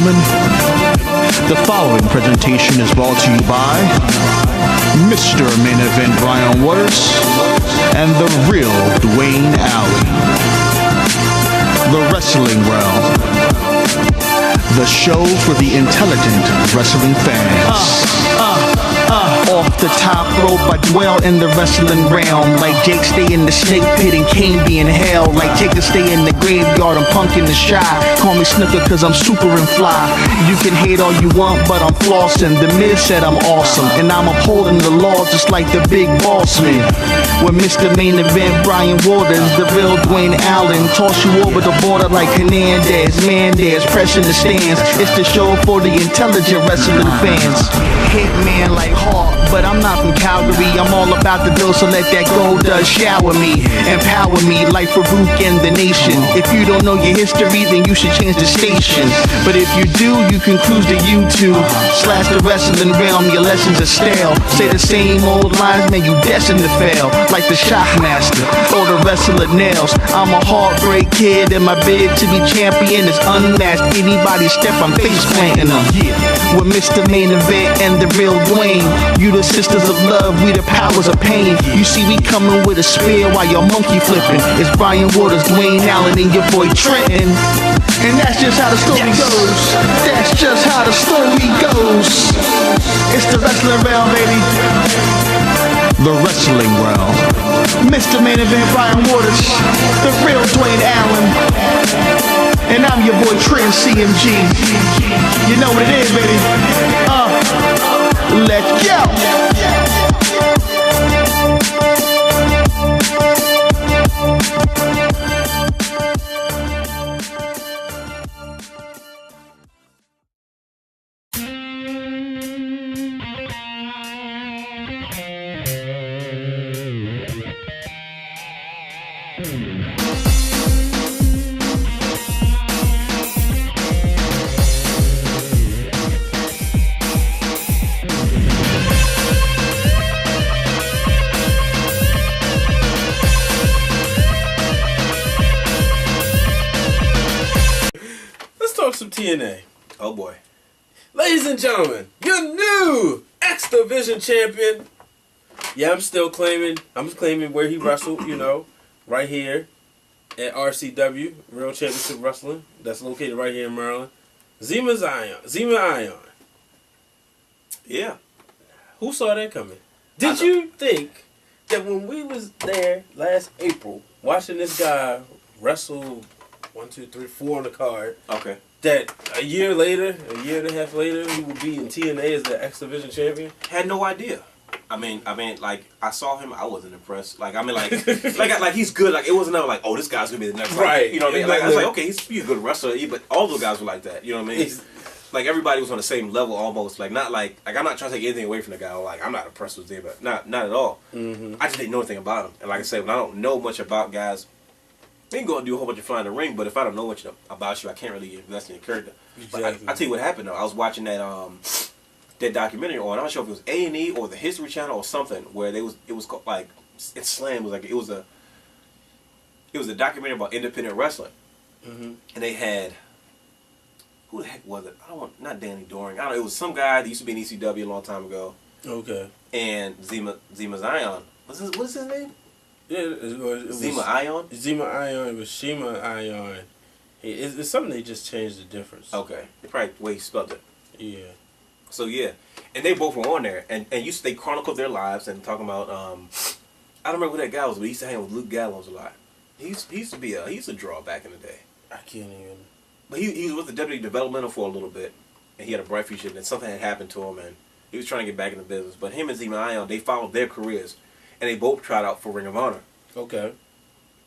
gentlemen, the following presentation is brought to you by Mr. Main Event Brian Waters and the real Dwayne Alley. The Wrestling Realm, the show for the intelligent wrestling fans. Off the top rope, I dwell in the wrestling realm. Like Jake stay in the snake pit and Kane be in hell. Like Taker stay in the graveyard, I'm punk in the shy. Call me Snooker cause I'm super and fly. You can hate all you want, but I'm flossing. The Miz said I'm awesome, and I'm upholding the law just like the big boss man. With Mr. Main Event Brian Waters, the real Dwayne Allen. Toss you over the border like Hernandez, Mandez, pressing the stands. It's the show for the intelligent wrestling fans. Hitman like Hawk, but I'm not from Calgary. I'm all about the bill, so let that gold shower me, empower me like Farouk and the nation. If you don't know your history, then you should change the station. But if you do, you can cruise to YouTube / the wrestling realm. Your lessons are stale. Say the same old lines, man, you destined to fail. Like the Shockmaster or the wrestler Nails. I'm a heartbreak kid, and my bid to be champion is unmatched. Anybody step, I'm face planting them. With Mr. Main Event and the real Dwayne, you the sisters of love, we the powers of pain. You see we coming with a spear while you're monkey flipping. It's Brian Waters, Dwayne Allen, and your boy Trenton. And that's just how the story goes. That's just how the story goes. It's the wrestling realm, baby. The wrestling realm. Mr. Main Event Brian Waters, the real Dwayne Allen. And I'm your boy Trent CMG. You know what it is, baby. Let's go. Some TNA. Oh boy. Ladies and gentlemen, your new X Division champion. Yeah, I'm claiming where he wrestled, you know, right here at RCW, World Championship Wrestling. That's located right here in Maryland. Xema Ion. Yeah. Who saw that coming? Did you think that when we was there last April watching this guy wrestle 1, 2, 3, 4 on the card, okay, that a year and a half later, he would be in TNA as the X Division champion? Had no idea. I mean, like I saw him, I wasn't impressed. Like like he's good. Like it wasn't ever like, oh, this guy's gonna be the next right. You know what I mean? Like I was like, okay, he's a good wrestler, but all those guys were like that. You know what I mean? Like everybody was on the same level almost. Like not like I'm not trying to take anything away from the guy. Like I'm not impressed with him, but not at all. Mm-hmm. I just didn't know anything about him. And like I said, when I don't know much about guys, I can go and do a whole bunch of flying in the ring, but if I don't know much about you, I can't really invest in your character. Exactly. But I tell you what happened though. I was watching that that documentary on, I'm not sure if it was A&E or the History Channel or something, where it was called, like, it slammed, it was a documentary about independent wrestling. Mm-hmm. And they had, who the heck was it? Not Danny Doring. I don't know, it was some guy that used to be in ECW a long time ago. Okay. And Xema Ion. What is his name? Yeah, it was Xema Ion? Xema Ion, it was Xema Ion. It's something they just changed the difference. Okay. They probably the way he spelled it. Yeah. So yeah, and they both were on there, and they chronicled their lives and talking about I don't remember who that guy was, but he used to hang with Luke Gallows a lot. He used to draw back in the day. I can't even. But he was with the Deputy Developmental for a little bit, and he had a bright future, and something had happened to him, and he was trying to get back in the business. But him and Xema Ion, they followed their careers, and they both tried out for Ring of Honor. Okay.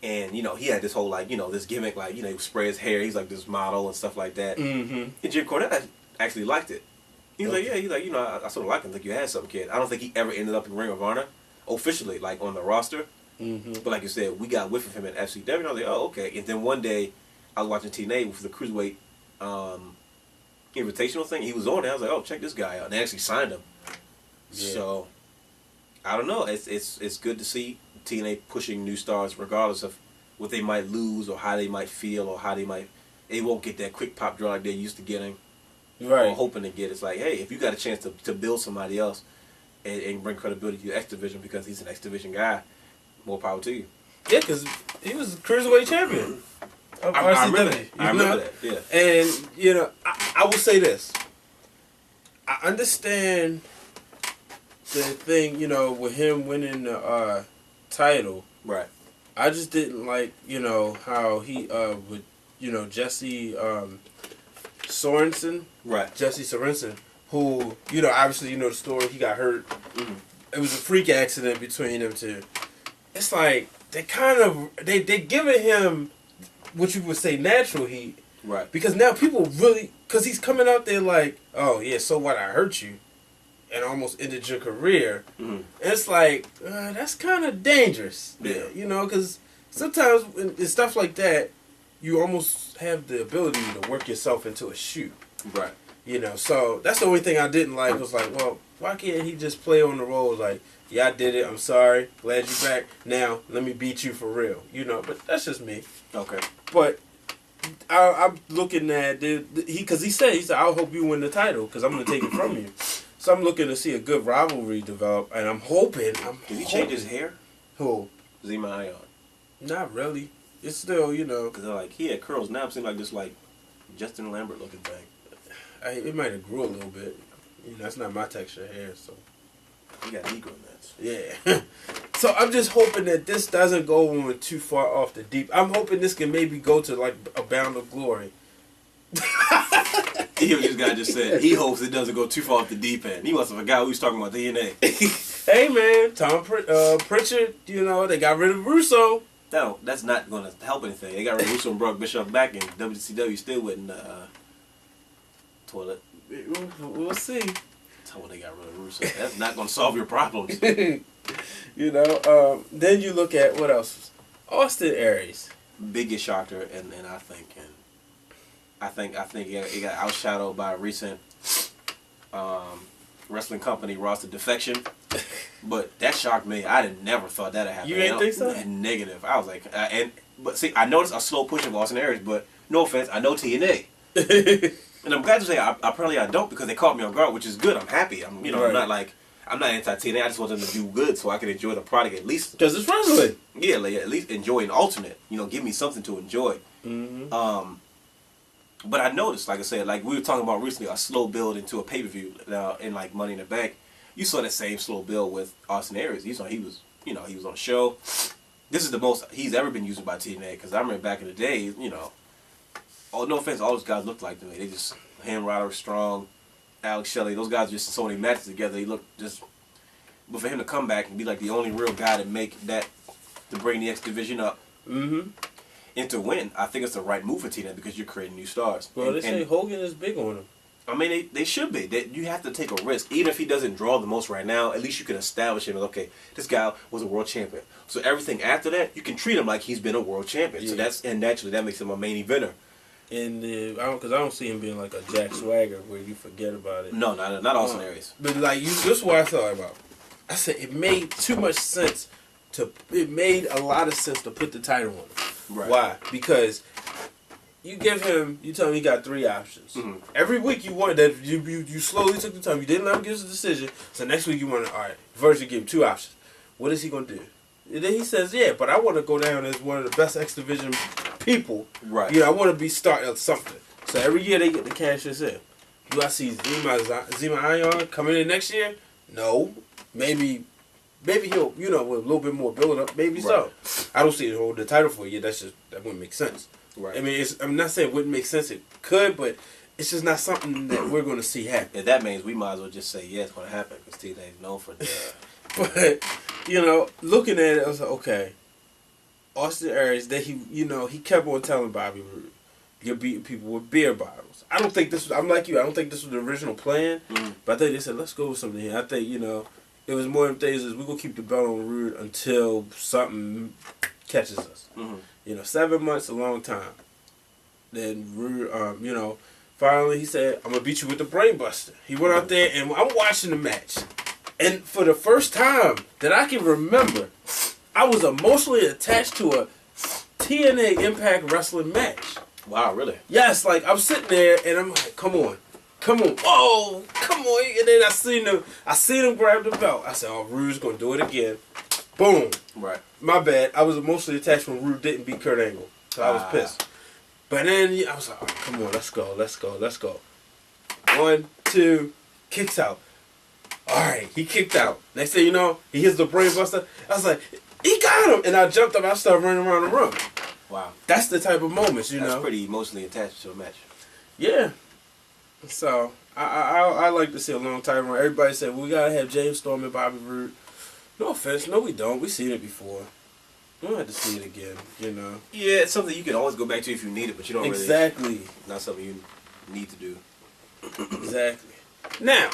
And, he had this whole, this gimmick, he would spray his hair, he's like this model and stuff like that. Mm-hmm. And Jim Cornette actually liked it. He was like, yeah, he's like, I sort of like him, think you had something, kid. I don't think he ever ended up in Ring of Honor, officially, on the roster. Mm-hmm. But like you said, we got whiff of him at FCW, and I was like, oh, okay. And then one day, I was watching TNA with the Cruiserweight Invitational thing. He was on there. I was like, oh, check this guy out. And they actually signed him. Yeah. So, I don't know. It's good to see TNA pushing new stars, regardless of what they might lose or how they might feel or how they won't get that quick pop draw like they're used to getting. Right. or hoping to get. It's like, hey, if you got a chance to build somebody else and bring credibility to your X Division because he's an X Division guy, more power to you. Yeah, because he was cruiserweight champion of I RCW. remember that. I remember that, yeah. And, you know, I will say this. I understand the thing, you know, with him winning the title. Right. I just didn't like, you know, how he, with, you know, Jesse Sorensen. Right. Jesse Sorensen, who, you know, obviously, you know the story. He got hurt. Mm-hmm. It was a freak accident between them two. It's like, they kind of, they giving him what you would say natural heat. Right. Because now people really, because he's coming out there like, oh, yeah, so what, I hurt you and almost ended your career. Mm-hmm. And it's like, that's kind of dangerous. Yeah. You know, because sometimes in stuff like that, you almost have the ability to work yourself into a shoot. Right. You know, so that's the only thing I didn't like. Was like, well, why can't he just play on the role like, yeah, I did it, I'm sorry, glad you're back, now let me beat you for real. You know, but that's just me. Okay. But I'm looking at because he said I hope you win the title because I'm gonna take it from you. So I'm looking to see a good rivalry develop, and I'm hoping. Did he change his hair? Who? Xema Ion. Not really. It's still, you know. Because like he had curls. Now it seems like this like Justin Lambert looking thing. It might have grew a little bit. You know, that's not my texture hair, so. He got Negro nuts. Yeah. So I'm just hoping that this doesn't go on too far off the deep. I'm hoping this can maybe go to like a Bound of Glory. This guy just said he hopes it doesn't go too far off the deep end. He must have forgot who was talking about TNA. Hey man, Tom Pritchard, you know, they got rid of Russo. No, that's not going to help anything. They got rid of Russo and Brock Bischoff back, and WCW still wouldn't toilet. We'll see. That's what they got rid of Russo. That's not going to solve your problems. You know, then you look at what else? Austin Aries. Biggest shocker, and I think he got outshadowed by a recent wrestling company roster defection. But that shocked me. I never thought that'd happen. You ain't think so? Negative. I was like, but see, I noticed a slow push of Austin Aries, but no offense, I know TNA. And I'm glad to say apparently I don't because they caught me on guard, which is good. I'm happy. I'm Right. I'm not anti-TNA. I just want them to do good so I can enjoy the product at least. Because it's wrestling. Yeah, like, at least enjoy an alternate. You know, give me something to enjoy. Mm-hmm. But I noticed, like I said, like we were talking about recently, a slow build into a pay-per-view in like Money in the Bank. You saw that same slow build with Austin Aries. He was on a show. This is the most he's ever been used by TNA because I remember back in the day, you know, no offense, all those guys looked like to me. They just him, Roderick Strong, Alex Shelley, those guys just in so many matches together. They looked just, but for him to come back and be like the only real guy to make that, to bring the X Division up, Mm-hmm. and to win, I think it's the right move for TNA because you're creating new stars. Well, they say Hogan is big on him. I mean, they should be. You have to take a risk. Even if he doesn't draw the most right now, at least you can establish him as, okay, this guy was a world champion. So everything after that, you can treat him like he's been a world champion. Yeah. So naturally that makes him a main eventer. And because I don't see him being like a Jack Swagger where you forget about it. No, not Austin Aries. But like this is what I thought about. I said it made too much sense it made a lot of sense to put the title on him. Right. Why? Because you tell him he got 3 options. Mm-hmm. Every week you wanted that you slowly took the time. You didn't let him give us a decision. So next week you wanted, all right, first you give him 2 options. What is he gonna do? And then he says, yeah, but I want to go down as one of the best X Division people. Right. You know, I want to be starting at something. So every year they get the cash this in. Do I see Xema Ion coming in next year? No. Maybe he'll, with a little bit more build up. Maybe Right. so. I don't see him hold the title for a year. That wouldn't make sense. Right. I mean, I'm not saying it wouldn't make sense. It could, but it's just not something that we're going to see happen. If that means we might as well just say, yeah, it's going to happen because TNA is known for that. But, looking at it, I was like, okay. Austin Aries, that he kept on telling Bobby Roode, you're beating people with beer bottles. I don't think I'm like you, I don't think this was the original plan, but I think they said, let's go with something here. I think, it was more of things as we're going to keep the belt on Roode until something catches us. Mm-hmm. 7 months, a long time. Then Roode, finally he said, I'm going to beat you with the Brain Buster. He went out there and I'm watching the match. And for the first time that I can remember, I was emotionally attached to a TNA Impact Wrestling match. Wow, really? Yes, like I'm sitting there and I'm like, come on. come on, oh, come on. And then I seen him grab the belt. I said, oh, Rude's going to do it again. Boom. Right. My bad. I was emotionally attached when Rude didn't beat Kurt Angle. So I was pissed. But then I was like, oh, come on, let's go. 1, 2, kicks out. All right, he kicked out. Next thing you know, he hits the brain buster. I was like, he got him. And I jumped up. I started running around the room. Wow. That's the type of moments, you know. That's pretty emotionally attached to a match. Yeah. So, I like to see a long time run. Everybody said, well, we got to have James Storm and Bobby Roode. No offense. No, we don't. We've seen it before. We don't have to see it again, you know. Yeah, it's something you can always go back to if you need it, but you don't exactly. really. Not something you need to do. Exactly. Now,